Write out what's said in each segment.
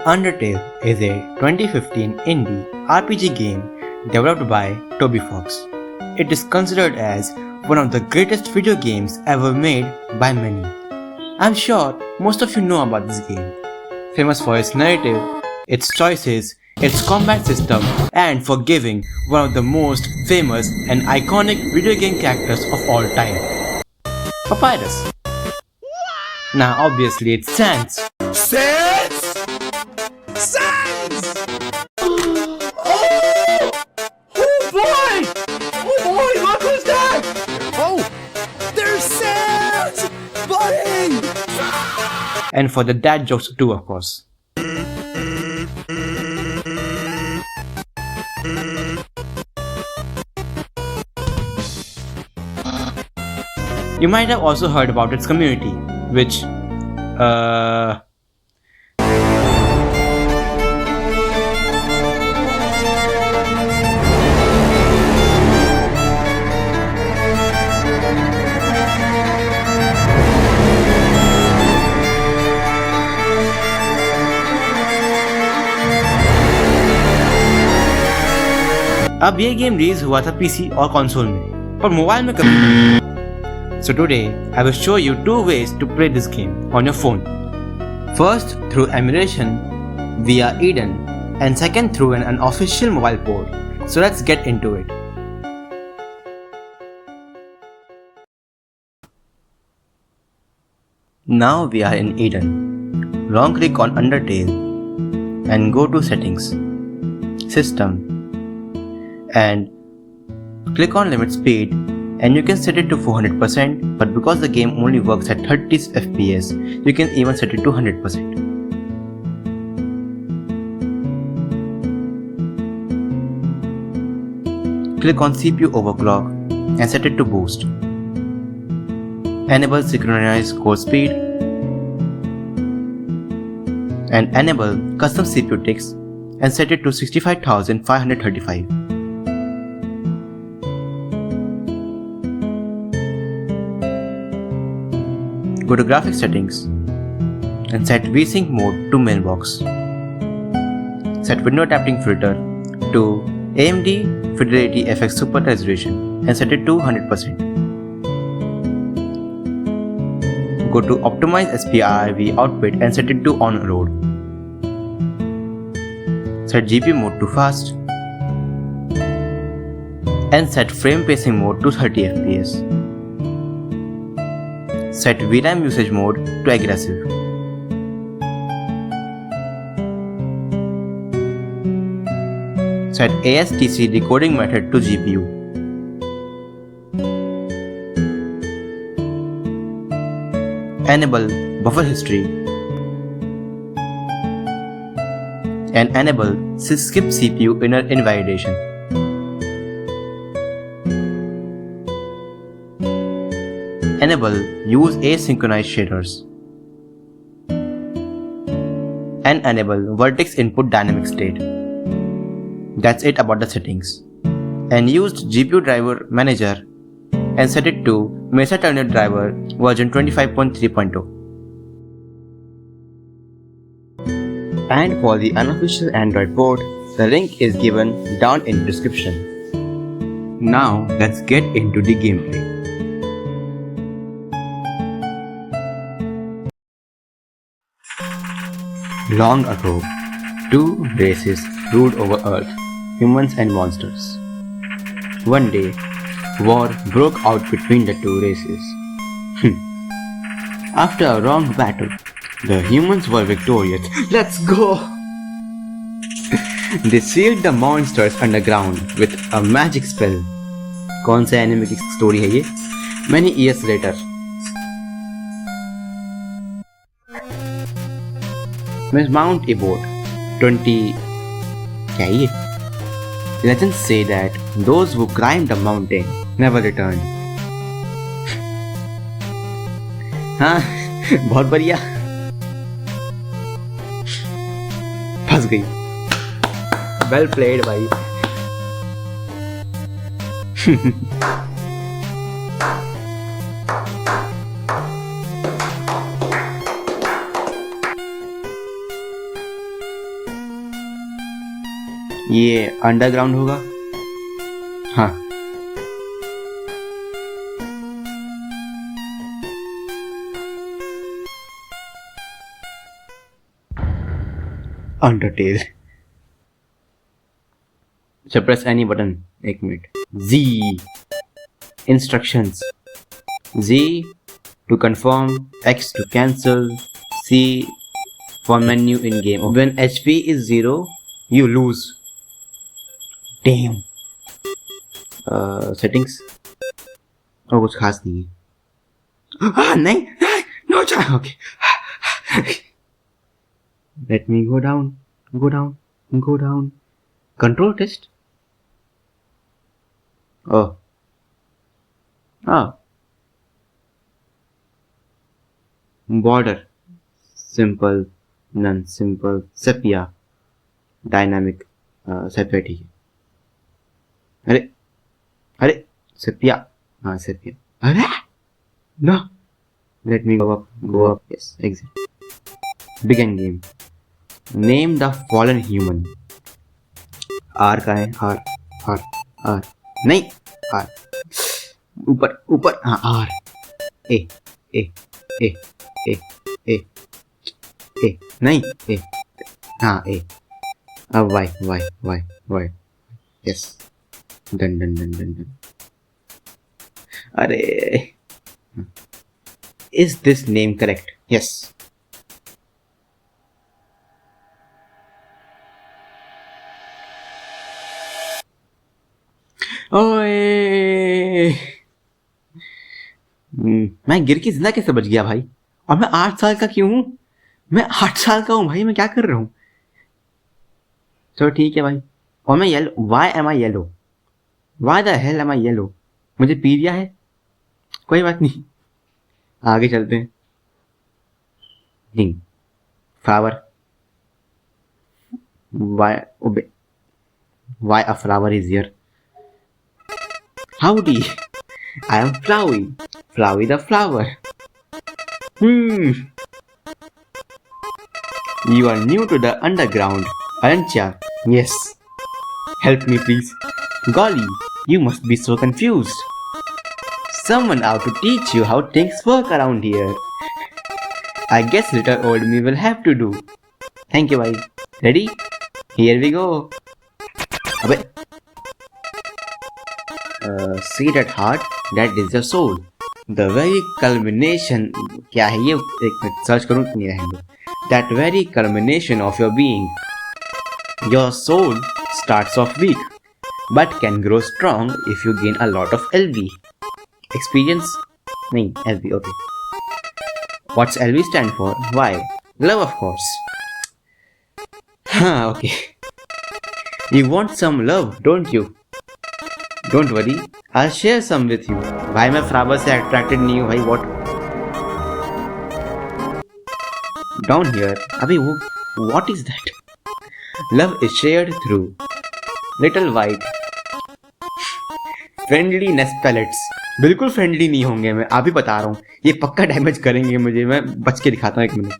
Undertale is a 2015 indie RPG game developed by Toby Fox. It is considered as one of the greatest video games ever made by many. I'm sure most of you know about this game. Famous for its narrative, its choices, its combat system, and for giving one of the most famous and iconic video game characters of all time, Papyrus. Now obviously it's Sans. Sans! Sans! Oh boy! Oh boy, look who's that! Oh, there's Sans! Buddy! And for the dad jokes too, of course. You might have also heard about its community, which, अब ये game release हुआ था PC और console में, पर mobile में कभी नहीं। So today, I will show you two ways to play this game on your phone. First, through emulation via Eden, and second through an unofficial mobile port. So let's get into it. Now we are in Eden. Long click on Undertale and go to Settings, System, and click on Limit Speed, and you can set it to 400%, but because the game only works at 30 FPS, you can even set it to 100%. Click on CPU overclock and set it to boost. Enable synchronize core speed and enable custom CPU ticks and set it to 65,535. Go to graphics settings and set VSync mode to mailbox. Set window tapping filter to AMD Fidelity FX Super Resolution and set it to 100%. Go to optimize SPIV output and set it to on load. Set GPU mode to fast and set frame pacing mode to 30 FPS. Set VRAM usage mode to aggressive. Set ASTC decoding method to GPU. Enable buffer history and enable skip CPU inner invalidation. Enable use asynchronous shaders and enable vertex input dynamic state. That's it about the settings. And used GPU driver manager and set it to Mesa Terminal driver version 25.3.0. And for the unofficial Android port, the link is given down in description. Now let's get into the gameplay. Long ago, two races ruled over Earth, humans and monsters. One day, war broke out between the two races. After a long battle, the humans were victorious. Let's go! They sealed the monsters underground with a magic spell. कौन सा anime की story है ये? Many years later, Mount Ebott 20 क्या है ये? Legends say that those who climb the mountain never return. हाँ, बहुत बढ़िया. फंस गई. Well played भाई. ये अंडरग्राउंड होगा। हाँ, undertail. So press any button। एक minute. Z instructions। Z to confirm, X to cancel, C for menu in game. When HP is 0, you lose। Damn। Settings। और कुछ खास नहीं है। नहीं, no चाहे। Okay। Let me go down, go down, go down। Control test। Oh। Ah। Border। Simple, non-simple, sepia, dynamic, sepia ठीक है। अरे sepia। हाँ sepia। अरे no। Let me go up, yes, exit। Begin game। Name the fallen human। R का है, R नहीं, R ऊपर हाँ, R ए नहीं, ए हाँ, ए अब वाई यस। डन। अरे is this name correct? Yes. ओए मैं गिर के जिंदा कैसे बच गया भाई? और मैं 8 साल का क्यों हूँ? मैं 8 साल का हूँ भाई, मैं क्या कर रहा हूँ? चलो ठीक है भाई। और मैं yellow, why am I yellow? Why the hell am I yellow? मुझे पी दिया है, कोई बात नहीं, आगे चलते हैं। Flower. Why a flower is here? Howdy, I am Flowey the flower। You are new to the underground, aren't ya? Yes। Help me please। Golly, you must be so confused। Someone out to teach you how things work around here। I guess little old me will have to do। Thank you, bhai। Ready? Here we go। अबे see that heart? That is your soul। The very culmination, क्या है ये? एक minute search करूँ, नहीं रहेंगे। That very culmination of your being। Your soul starts off weak, but can grow strong if you gain a lot of LV। Experience? नहीं, LV, okay। What's LV stand for? Why? Love, of course। हाँ, okay। You want some love, don't you? Don't worry, I'll share some with you। भाई मैं flower से attracted नहीं हूँ भाई, what? Down here, अभी वो what is that? Love is shared through little white friendliness pellets। बिल्कुल फ्रेंडली नहीं होंगे, मैं अभी बता रहा हूँ, ये पक्का डैमेज करेंगे मुझे। मैं बच के दिखाता हूँ, एक minute.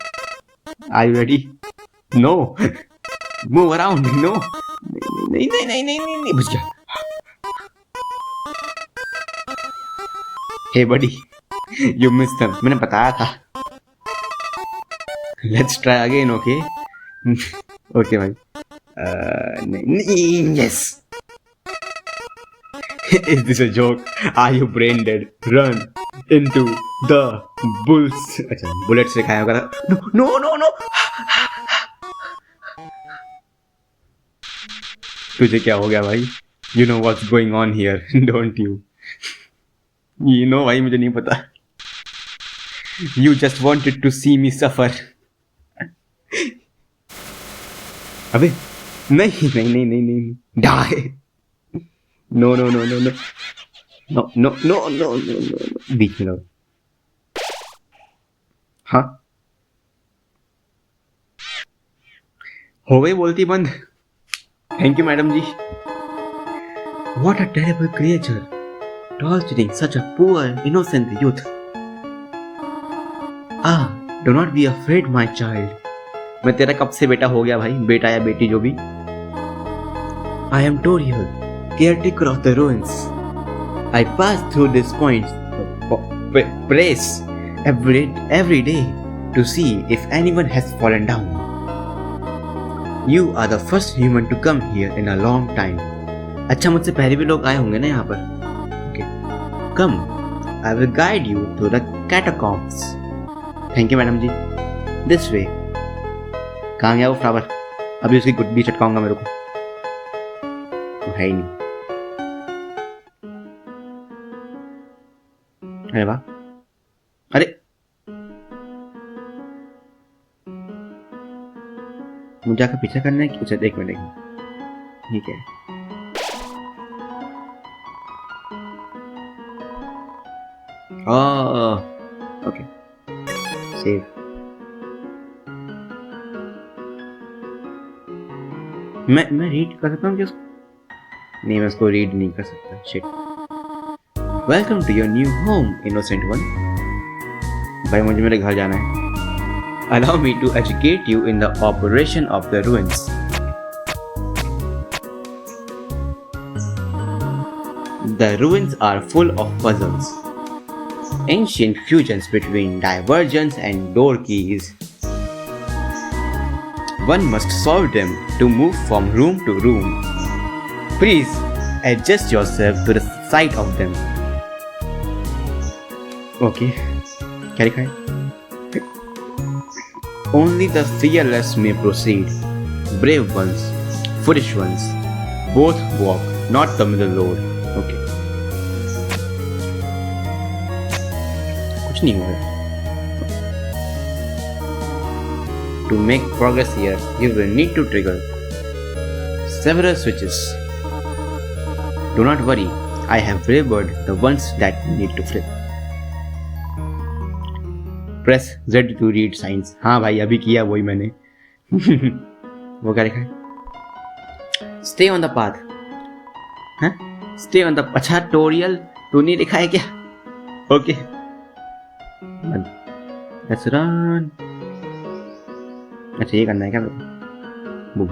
Are you ready? No। Move around। No। नहीं, बच गया। Hey buddy, you missed them। मैंने बताया था। Let's try again, okay? Okay भाई। Yes। Is this a joke? Are you brain dead? Run into the bulls। अच्छा, bullet से खाया होगा। No। तुझे क्या हो गया भाई? You know what's going on here, don't you? You know भाई, मुझे नहीं पता। You just wanted to see me suffer। अबे नहीं। Die। No। बीच में लो। हाँ, हो गई बोलती बंद। Thank you madam ji. What a terrible creature, torturing such a poor innocent youth। Do not be afraid my child। मैं तेरा कब से बेटा हो गया भाई, बेटा या बेटी जो भी। I am Toriel, caretaker of the ruins. I pass through these points place every day to see if anyone has fallen down. You are the first human to come here in a long time. अच्छा मुझसे पहले भी लोग आए होंगे ना यहाँ पर. Okay. Come, I will guide you to the catacombs. Thank you madam ji. This way. कहाँ गया वो फ्लावर? अभी उसकी गुड्डी चटकाऊंगा मेरे को. तो है ही नहीं. अरे वाह. अरे मुझे आकर पीछे करना है कि उसे एक मिनट ठीक है. Okay save. मैं रीड कर सकता हूँ क्या उसको? नहीं मैं उसको रीड नहीं कर सकता. Shit. Welcome to your new home innocent one. भाई मुझे मेरे घर जाना है. Allow me to educate you in the operation of the ruins. The ruins are full of puzzles, ancient fusions between divergence and door keys. One must solve them to move from room to room. Please adjust yourself to the sight of them. Okay, क्या लिखा है? Only the fearless may proceed. Brave ones, foolish ones, both walk, not the middle road. Okay. कुछ नहीं होगा. To make progress here, you will need to trigger several switches. Do not worry, I have labeled the ones that you need to flip. Press Z to read signs. हाँ भाई अभी किया वही मैंने. वो क्या लिखा है? Stay on the path. हाँ? Stay on the. अच्छा Toriel तूने लिखा है क्या? Okay. Let's run. अच्छा ये करना है क्या? Boom.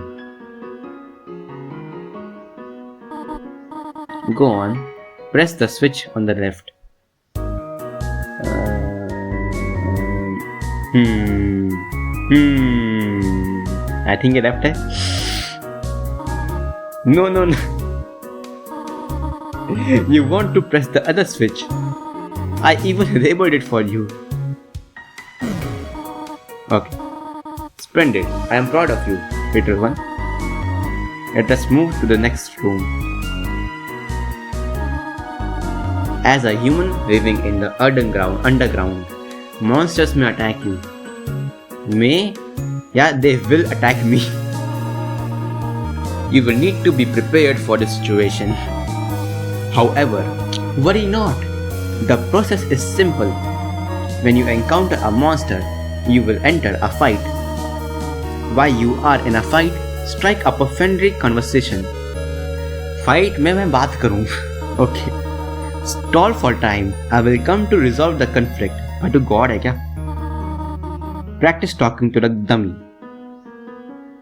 Go on. Press the switch on the left. I think it left है. No. You want to press the other switch. I even labeled it for you. Okay. Splendid. I am proud of you, little one. Let us move to the next room. As a human living in the underground, monsters may attack you. May? Yeah, they will attack me. You will need to be prepared for this situation. However, worry not. The process is simple. When you encounter a monster, you will enter a fight. While you are in a fight, strike up a friendly conversation. Fight में मैं बात करूँ. Okay. Stall for time. I will come to resolve the conflict. But to God है क्या? Practice talking to the dummy.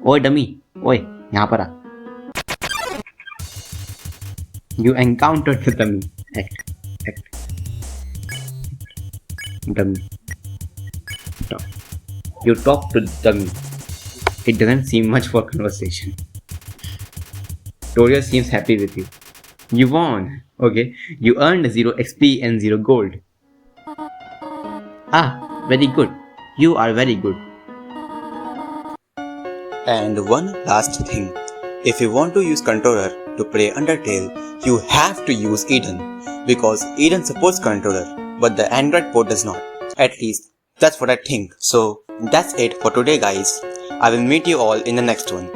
ओए dummy, ओए यहाँ पर आ. You encountered the dummy. Act. Dummy. Talk. You talk to the dummy. It doesn't seem much for conversation. Toriel seems happy with you. You won. Okay. You earned 0 XP and 0 gold. Ah, very good. You are very good. And one last thing. If you want to use controller to play Undertale, you have to use Eden. Because Eden supports controller, but the Android port does not. At least, that's what I think. So, that's it for today guys. I will meet you all in the next one.